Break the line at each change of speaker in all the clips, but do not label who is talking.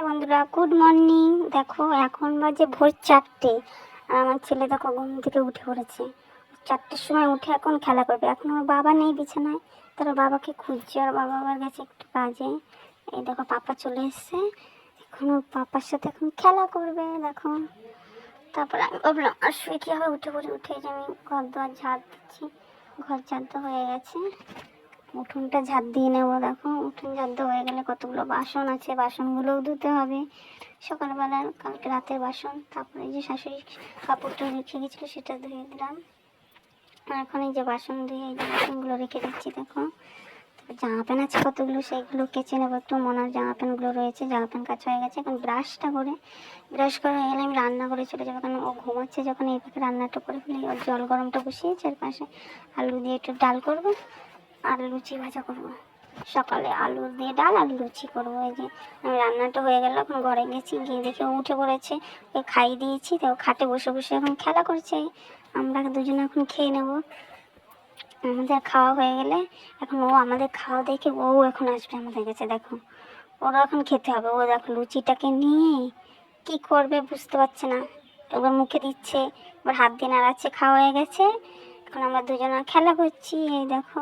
High বন্ধুরা, good morning. দেখো এখন বাজে ভোর 4টে আর আমার ছেলে দেখো ঘুম থেকে উঠে পড়েছে। 4টের সময় উঠে এখন খেলা করবে। এখন ওর বাবা নেই বিছানায়, তারা বাবাকে খুঁজছে। আর বাবা আবার গেছে একটু কাজে। এই দেখো পাপা চলে এসছে, এখন ওর পাপার সাথে এখন খেলা করবে। দেখো তারপরে আমি ভাবলাম আর শুয়ে কী হবে, উঠে যে আমি ঘর দুয়ার ঝাড় দিচ্ছি। ঘর ঝাড় তো হয়ে গেছে, উঠোনটা ঝাড় দিয়ে নেবো। দেখো উঠোন ঝাড় দেওয়া হয়ে গেলে কতগুলো বাসন আছে, বাসনগুলোও ধুতে হবে। সকালবেলার কালকে রাতের বাসন, তারপরে যে শাশুড়ি কাপড়টা রেখে গেছিলো সেটা ধুয়ে দিলাম। আর এখন এই যে বাসন ধুয়ে এই যে বাসনগুলো রেখে দিচ্ছি। দেখো জামা প্যান্ট আছে কতগুলো, সেইগুলো কেচে নেবো। একটু মনার জামা প্যান্টগুলো রয়েছে, জামা প্যান্ট কাচা হয়ে গেছে। এখন ব্রাশ করে হয়ে গেলে আমি রান্না করে চলে যাবো, কারণ ও ঘুমাচ্ছে যখন এই পাখে রান্নাটা করে ফেলি। ওর জল গরমটা বসিয়েছে, এর পাশে আলু দিয়ে একটু ডাল করবো আর লুচি ভাজা করবো। সকালে আলু দিয়ে ডাল আর লুচি করবো। এই যে আমি রান্নাটা হয়ে গেল, এখন ঘরে গেছি, গিয়ে দেখে উঠে পড়েছে। ওকে খাইয়ে দিয়েছি, তো খাটে বসে বসে এখন খেলা করছে। আমরা দুজনে এখন খেয়ে নেবো। আমাদের খাওয়া হয়ে গেলে এখন ও আমাদের খাওয়া দেখে ও এখন আসবে আমাদের কাছে। দেখো ওরা এখন খেতে হবে। ও দেখো লুচিটাকে নিয়ে কি করবে বুঝতে পারছে না, এবার মুখে দিচ্ছে, এবার হাত দিয়ে নাড়াচ্ছে। খাওয়া হয়ে গেছে, এখন আমরা দুজনে খেলা করছি। এই দেখো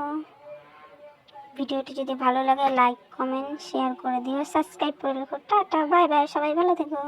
ভিডিওটি যদি ভালো লাগে লাইক কমেন্ট শেয়ার করে দিও, সাবস্ক্রাইব করে রেখো। টাটা বাই বাই, সবাই ভালো থেকো।